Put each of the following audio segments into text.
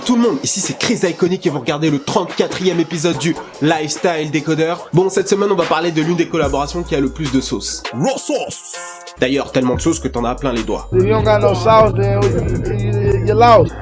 tout le monde, ici c'est Chris Iconic et vous regardez le 34e épisode du Lifestyle Décodeur. Bon, cette semaine on va parler de l'une des collaborations qui a le plus de sauce. Raw sauce. D'ailleurs, tellement de sauce que t'en as plein les doigts.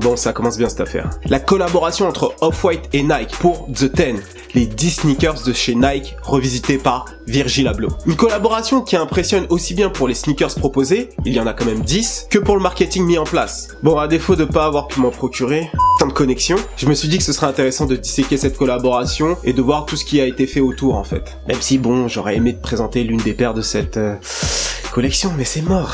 Bon, ça commence bien cette affaire. La collaboration entre Off-White et Nike pour The 10, les 10 sneakers de chez Nike revisités par Virgil Abloh. Une collaboration qui impressionne aussi bien pour les sneakers proposés, il y en a quand même 10, que pour le marketing mis en place. Bon, à défaut de pas avoir pu m'en procurer, tant de connexions, je me suis dit que ce serait intéressant de disséquer cette collaboration et de voir tout ce qui a été fait autour en fait. Même si bon, j'aurais aimé te présenter l'une des paires de cette collection, mais c'est mort.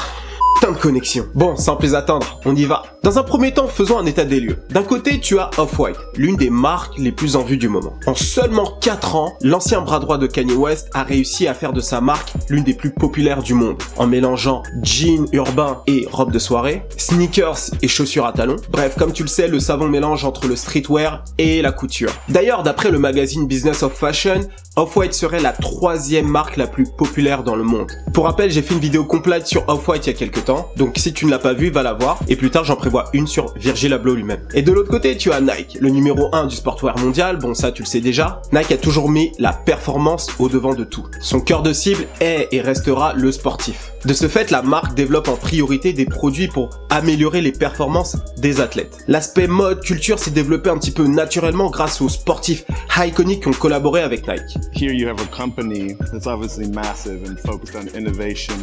Putain de connexion. Bon, sans plus attendre, on y va. Dans un premier temps, faisons un état des lieux. D'un côté, tu as Off-White, l'une des marques les plus en vue du moment. En seulement 4 ans, l'ancien bras droit de Kanye West a réussi à faire de sa marque l'une des plus populaires du monde, en mélangeant jeans urbains et robes de soirée, sneakers et chaussures à talons. Bref, comme tu le sais, le savant mélange entre le streetwear et la couture. D'ailleurs, d'après le magazine Business of Fashion, Off-White serait la 3e marque la plus populaire dans le monde. Pour rappel, j'ai fait une vidéo complète sur Off-White il y a quelques temps, donc si tu ne l'as pas vue, va la voir, et plus tard j'en prévois une sur Virgil Abloh lui-même. Et de l'autre côté, tu as Nike, le numéro 1 du sportwear mondial, bon ça tu le sais déjà. Nike a toujours mis la performance au devant de tout. Son cœur de cible est et restera le sportif. De ce fait, la marque développe en priorité des produits pour améliorer les performances des athlètes. L'aspect mode, culture s'est développé un petit peu naturellement grâce aux sportifs iconiques qui ont collaboré avec Nike. Here you have a company that's obviously massive and focused on innovation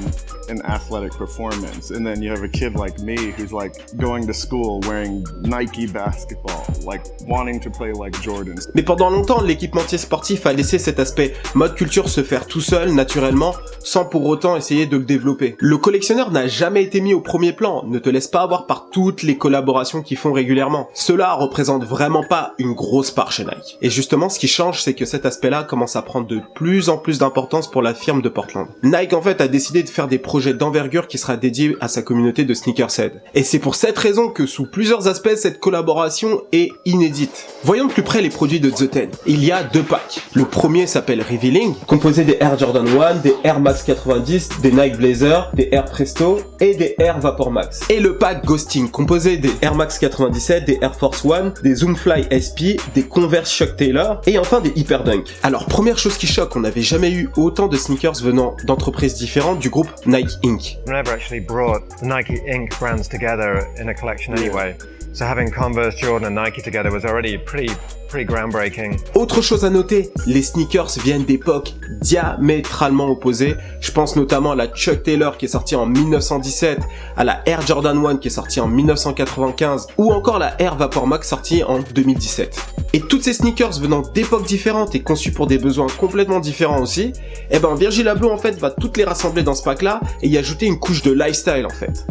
and athletic performance. And then you have a kid like me who's like going to school wearing Nike basketball, like wanting to play like Jordan. Mais pendant longtemps, l'équipementier sportif a laissé cet aspect mode culture se faire tout seul, naturellement, sans pour autant essayer de le développer. Le collectionneur n'a jamais été mis au premier plan, ne te laisse pas avoir par toutes les collaborations qu'ils font régulièrement. Cela représente vraiment pas une grosse part chez Nike. Et justement, ce qui change, c'est que cet aspect-là commence à prendre de plus en plus d'importance pour la firme de Portland. Nike, en fait, a décidé de faire des projets d'envergure qui sera dédié à sa communauté de sneakerhead. Et c'est pour cette raison que sous plusieurs aspects, cette collaboration est inédite. Voyons de plus près les produits de The 10. Il y a 2 packs. Le premier s'appelle Revealing, composé des Air Jordan 1, des Air Max 90, des Nike Blazer, des Air Presto et des Air Vapor Max. Et le pack Ghosting, composé des Air Max 97, des Air Force One, des Zoomfly SP, des Converse Chuck Taylor et enfin des Hyperdunk. Alors première chose qui choque, on n'avait jamais eu autant de sneakers venant d'entreprises différentes du groupe Nike Inc. We never actually brought the Nike Inc. brands together in a collection anyway. So having Converse, Jordan and Nike together was already pretty groundbreaking. Autre chose à noter, les sneakers viennent d'époques diamétralement opposées. Je pense notamment à la Chuck Taylor qui est sortie en 1917, à la Air Jordan 1 qui est sortie en 1995 ou encore la Air Vapor Max sortie en 2017. Et toutes ces sneakers venant d'époques différentes et conçues pour des besoins complètement différents aussi, eh ben Virgil Abloh en fait va toutes les rassembler dans ce pack là et y ajouter une couche de lifestyle en fait.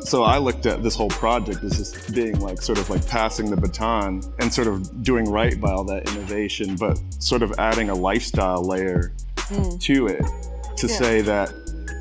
So I looked at this whole project as just being like sort of like passing the baton and sort of doing right by all that innovation, but sort of adding a lifestyle layer to it to say that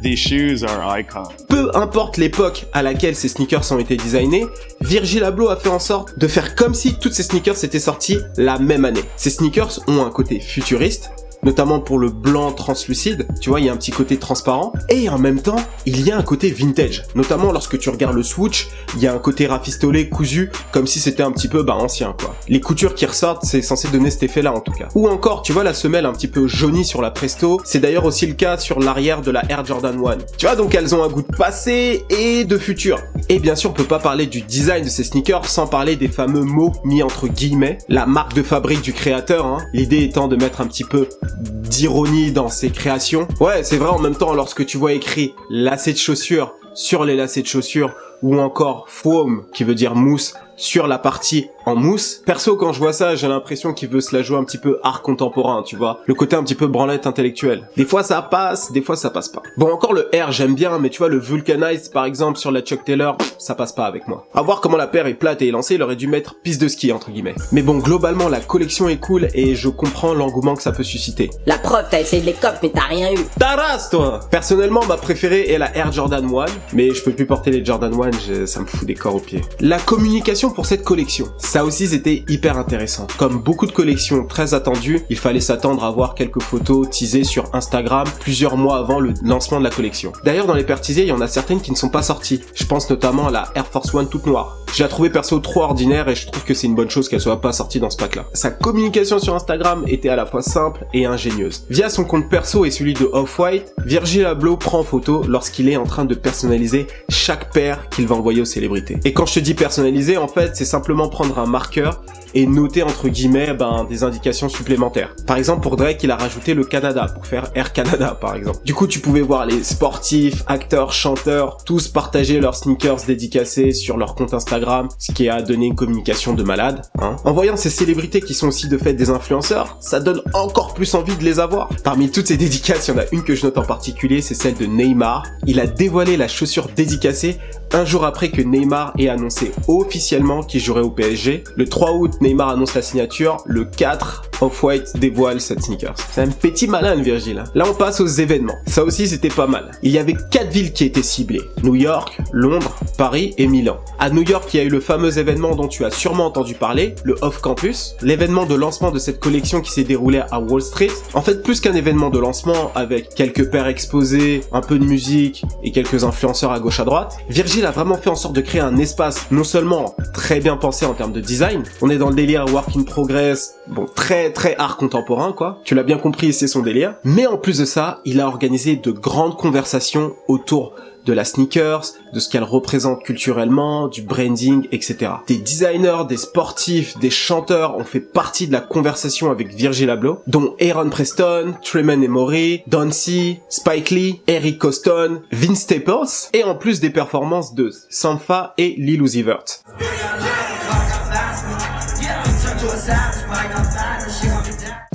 these shoes are icons. Peu importe l'époque à laquelle ces sneakers ont été designés, Virgil Abloh a fait en sorte de faire comme si toutes ces sneakers étaient sorties la même année. Ces sneakers ont un côté futuriste, notamment pour le blanc translucide, tu vois, il y a un petit côté transparent, et en même temps, il y a un côté vintage, notamment lorsque tu regardes le swoosh, il y a un côté rafistolé, cousu, comme si c'était un petit peu, ancien, quoi. Les coutures qui ressortent, c'est censé donner cet effet-là, en tout cas. Ou encore, tu vois la semelle un petit peu jaunie sur la Presto, c'est d'ailleurs aussi le cas sur l'arrière de la Air Jordan 1. Tu vois, donc elles ont un goût de passé et de futur. Et bien sûr, on peut pas parler du design de ces sneakers sans parler des fameux mots mis entre guillemets, la marque de fabrique du créateur, hein. L'idée étant de mettre un petit peu d'ironie dans ses créations. Ouais, c'est vrai, en même temps, lorsque tu vois écrit lacets de chaussures sur les lacets de chaussures ou encore foam qui veut dire mousse sur la partie en mousse. Perso, quand je vois ça, j'ai l'impression qu'il veut se la jouer un petit peu art contemporain, tu vois. Le côté un petit peu branlette intellectuelle. Des fois ça passe, des fois ça passe pas. Bon, encore le Air, j'aime bien, mais tu vois, le Vulcanized, par exemple, sur la Chuck Taylor, ça passe pas avec moi. À voir comment la paire est plate et élancée, il aurait dû mettre piste de ski, entre guillemets. Mais bon, globalement, la collection est cool et je comprends l'engouement que ça peut susciter. La preuve, t'as essayé de les copes, mais t'as rien eu. Ta race, toi! Personnellement, ma préférée est la Air Jordan 1, mais je peux plus porter les Jordan 1, ça me fout des corps aux pieds. La communication pour cette collection, ça aussi c'était hyper intéressant. Comme beaucoup de collections très attendues, il fallait s'attendre à voir quelques photos teasées sur Instagram plusieurs mois avant le lancement de la collection. D'ailleurs, dans les paires teasées, il y en a certaines qui ne sont pas sorties. Je pense notamment à la Air Force One toute noire. Je la trouvais perso trop ordinaire et je trouve que c'est une bonne chose qu'elle soit pas sortie dans ce pack là. Sa communication sur Instagram était à la fois simple et ingénieuse. Via son compte perso et celui de Off-White, Virgil Abloh prend en photo lorsqu'il est en train de personnaliser chaque paire qu'il va envoyer aux célébrités. Et quand je te dis personnaliser, en fait, c'est simplement prendre un marqueur et noter entre guillemets des indications supplémentaires. Par exemple, pour Drake, il a rajouté le Canada pour faire Air Canada par exemple. Du coup, tu pouvais voir les sportifs, acteurs, chanteurs, tous partager leurs sneakers dédicacés sur leur compte Instagram, ce qui a donné une communication de malade. En voyant ces célébrités qui sont aussi de fait des influenceurs, ça donne encore plus envie de les avoir. Parmi toutes ces dédicaces, il y en a une que je note en particulier, c'est celle de Neymar. Il a dévoilé la chaussure dédicacée un jour après que Neymar ait annoncé officiellement qu'il jouerait au PSG. Le 3 août, Neymar annonce la signature. Le 4, Off-White dévoile cette sneakers. C'est un petit malin, Virgil. Là, on passe aux événements. Ça aussi, c'était pas mal. Il y avait 4 villes qui étaient ciblées. New York, Londres, Paris et Milan. À New York, il y a eu le fameux événement dont tu as sûrement entendu parler, le Off Campus. L'événement de lancement de cette collection qui s'est déroulé à Wall Street. En fait, plus qu'un événement de lancement avec quelques paires exposées, un peu de musique et quelques influenceurs à gauche à droite, Virgil a vraiment fait en sorte de créer un espace non seulement très bien pensé en termes de design, on est dans le délire work in progress, très art contemporain quoi, tu l'as bien compris, c'est son délire, mais en plus de ça, il a organisé de grandes conversations autour de la sneakers, de ce qu'elle représente culturellement, du branding, etc. Des designers, des sportifs, des chanteurs ont fait partie de la conversation avec Virgil Abloh, dont Aaron Preston, Tremaine Emory, Don C, Spike Lee, Eric Coston, Vince Staples, et en plus des performances de Sampha et Lil Uzi Vert.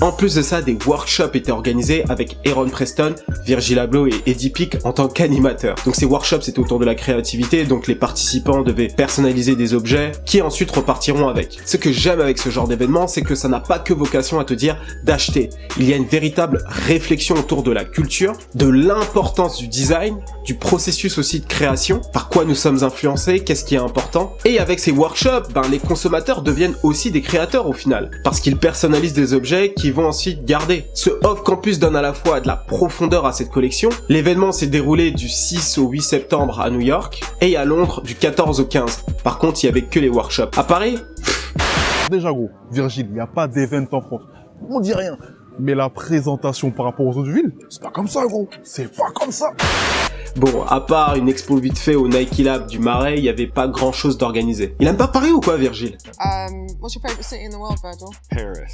En plus de ça, des workshops étaient organisés avec Aaron Preston, Virgil Abloh et Eddie Peak en tant qu'animateurs. Donc ces workshops c'était autour de la créativité, donc les participants devaient personnaliser des objets qui ensuite repartiront avec. Ce que j'aime avec ce genre d'événement, c'est que ça n'a pas que vocation à te dire d'acheter. Il y a une véritable réflexion autour de la culture, de l'importance du design, du processus aussi de création, par quoi nous sommes influencés, qu'est-ce qui est important. Et avec ces workshops, les consommateurs deviennent aussi des créateurs au final, parce qu'ils personnalisent des objets qui vont ensuite garder. Ce Off Campus donne à la fois de la profondeur à cette collection. L'événement s'est déroulé du 6 au 8 septembre à New York et à Londres du 14 au 15. Par contre, il y avait que les workshops. À Paris, déjà gros, Virgile, il n'y a pas d'événement en France. On dit rien. Mais la présentation par rapport aux autres villes, c'est pas comme ça gros. C'est pas comme ça. Bon, à part une expo vite fait au Nike Lab du Marais, il y avait pas grand chose d'organisé. Il aime pas Paris ou quoi, Virgile? What's your favorite city in the world, Virgil? Paris.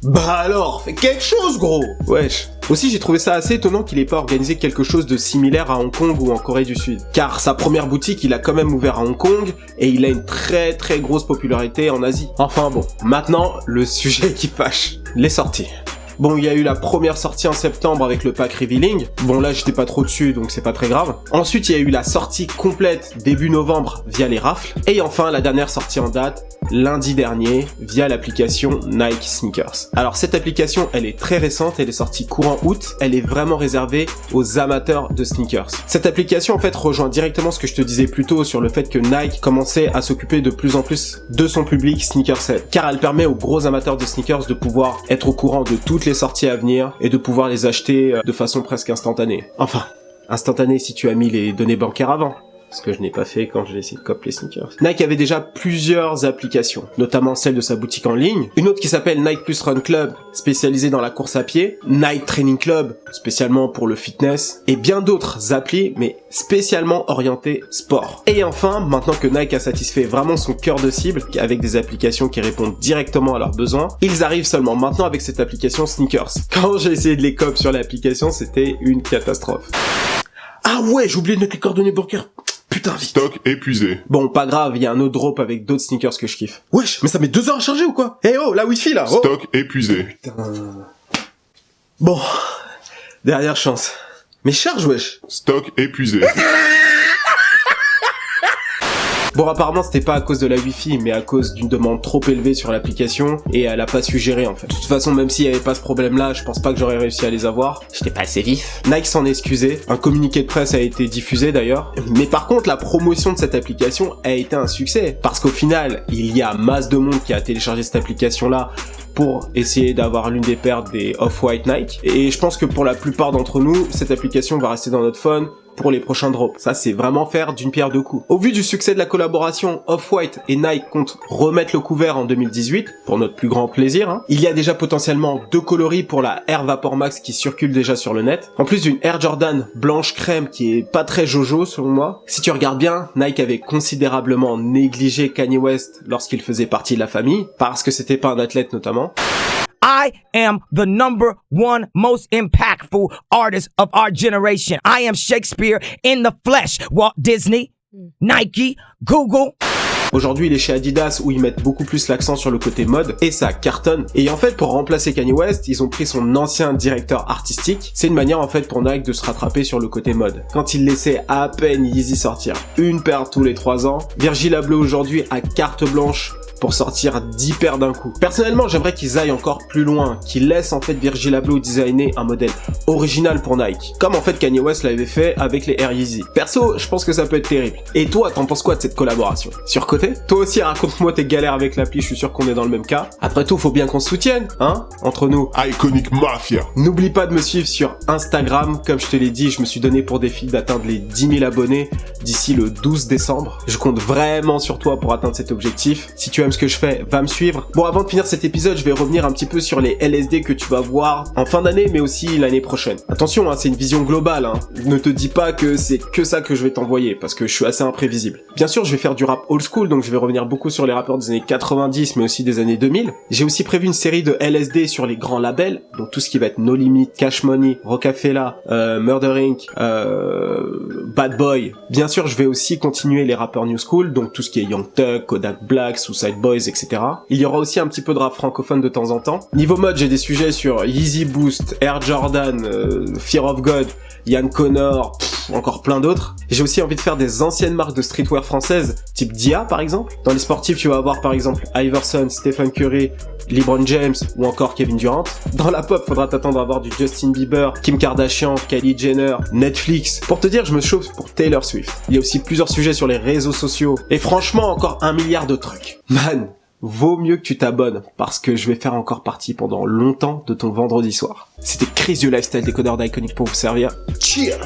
Bah alors, fais quelque chose gros. Wesh. Aussi, j'ai trouvé ça assez étonnant qu'il ait pas organisé quelque chose de similaire à Hong Kong ou en Corée du Sud. Car sa première boutique, il a quand même ouvert à Hong Kong et il a une très grosse popularité en Asie. Enfin bon, maintenant, le sujet qui fâche. Les sorties. Bon, il y a eu la première sortie en septembre avec le pack Revealing. Bon, là, j'étais pas trop dessus, donc c'est pas très grave. Ensuite, il y a eu la sortie complète début novembre via les rafles. Et enfin, la dernière sortie en date, lundi dernier, via l'application Nike Sneakers. Alors, cette application, elle est très récente, elle est sortie courant août. Elle est vraiment réservée aux amateurs de sneakers. Cette application, en fait, rejoint directement ce que je te disais plus tôt sur le fait que Nike commençait à s'occuper de plus en plus de son public sneakerhead. Car elle permet aux gros amateurs de sneakers de pouvoir être au courant de toutes les sorties à venir et de pouvoir les acheter de façon presque instantanée. Enfin, instantanée si tu as mis les données bancaires avant. Ce que je n'ai pas fait quand j'ai essayé de copier les sneakers. Nike avait déjà plusieurs applications, notamment celle de sa boutique en ligne, une autre qui s'appelle Nike Plus Run Club, spécialisée dans la course à pied, Nike Training Club, spécialement pour le fitness, et bien d'autres applis, mais spécialement orientées sport. Et enfin, maintenant que Nike a satisfait vraiment son cœur de cible, avec des applications qui répondent directement à leurs besoins, ils arrivent seulement maintenant avec cette application Sneakers. Quand j'ai essayé de les copier sur l'application, c'était une catastrophe. Ah ouais, j'ai oublié de mettre les coordonnées bancaires. Putain, vite. Stock épuisé. Bon, pas grave, il y a un autre drop avec d'autres sneakers que je kiffe. Wesh, mais ça met 2 heures à charger ou quoi? Eh oh, la wifi là. Oh. Stock épuisé. Putain. Bon, dernière chance. Mais charge, wesh. Stock épuisé. Bon, apparemment, c'était pas à cause de la Wi-Fi, mais à cause d'une demande trop élevée sur l'application, et elle a pas su gérer, en fait. De toute façon, même s'il y avait pas ce problème-là, je pense pas que j'aurais réussi à les avoir. J'étais pas assez vif. Nike s'en est excusé. Un communiqué de presse a été diffusé, d'ailleurs. Mais par contre, la promotion de cette application a été un succès. Parce qu'au final, il y a masse de monde qui a téléchargé cette application-là pour essayer d'avoir l'une des paires des Off-White Nike. Et je pense que pour la plupart d'entre nous, cette application va rester dans notre phone pour les prochains drops. Ça, c'est vraiment faire d'une pierre deux coups. Au vu du succès de la collaboration, Off-White et Nike comptent remettre le couvert en 2018, pour notre plus grand plaisir. Hein. Il y a déjà potentiellement 2 coloris pour la Air Vapor Max qui circulent déjà sur le net. En plus d'une Air Jordan blanche crème qui est pas très jojo selon moi. Si tu regardes bien, Nike avait considérablement négligé Kanye West lorsqu'il faisait partie de la famille, parce que c'était pas un athlète notamment. I am the number one most impactful artist of our generation. I am Shakespeare in the flesh. Walt Disney, Nike, Google. Aujourd'hui, il est chez Adidas où ils mettent beaucoup plus l'accent sur le côté mode et ça cartonne. Et en fait, pour remplacer Kanye West, ils ont pris son ancien directeur artistique. C'est une manière en fait pour Nike de se rattraper sur le côté mode. Quand il laissait à peine Yeezy sortir une paire tous les 3 ans, Virgil Abloh aujourd'hui a carte blanche pour sortir 10 paires d'un coup. Personnellement, j'aimerais qu'ils aillent encore plus loin, qu'ils laissent en fait Virgil Abloh designer un modèle original pour Nike, comme en fait Kanye West l'avait fait avec les Air Yeezy. Perso, je pense que ça peut être terrible. Et toi, t'en penses quoi de cette collaboration? Surcoté? Toi aussi, raconte-moi tes galères avec l'appli, je suis sûr qu'on est dans le même cas. Après tout, faut bien qu'on se soutienne, hein, entre nous. Iconic Mafia. N'oublie pas de me suivre sur Instagram, comme je te l'ai dit, je me suis donné pour défi d'atteindre les 10 000 abonnés d'ici le 12 décembre. Je compte vraiment sur toi pour atteindre cet objectif. Si tu aimes ce que je fais, va me suivre. Bon, avant de finir cet épisode, je vais revenir un petit peu sur les LSD que tu vas voir en fin d'année, mais aussi l'année prochaine. Attention, hein, c'est une vision globale, hein. Ne te dis pas que c'est que ça que je vais t'envoyer, parce que je suis assez imprévisible. Bien sûr, je vais faire du rap old school, donc je vais revenir beaucoup sur les rappeurs des années 90, mais aussi des années 2000. J'ai aussi prévu une série de LSD sur les grands labels, donc tout ce qui va être No Limit, Cash Money, Rockefeller, Murder Inc., Bad Boy. Bien sûr, je vais aussi continuer les rappeurs New School, donc tout ce qui est Young Thug, Kodak Black, Suicide Boys, etc. Il y aura aussi un petit peu de rap francophone de temps en temps. Niveau mode, j'ai des sujets sur Yeezy Boost, Air Jordan, Fear of God, Yann Connor, encore plein d'autres. J'ai aussi envie de faire des anciennes marques de streetwear françaises, type Dia par exemple. Dans les sportifs, tu vas avoir par exemple Iverson, Stephen Curry, LeBron James ou encore Kevin Durant. Dans la pop, faudra t'attendre à voir du Justin Bieber, Kim Kardashian, Kylie Jenner, Netflix. Pour te dire, je me chauffe pour Taylor Swift. Il y a aussi plusieurs sujets sur les réseaux sociaux. Et franchement, encore 1 milliard de trucs. Man, vaut mieux que tu t'abonnes, parce que je vais faire encore partie pendant longtemps de ton vendredi soir. C'était Chris du Lifestyle Décodeur d'Iconic pour vous servir. Cheers!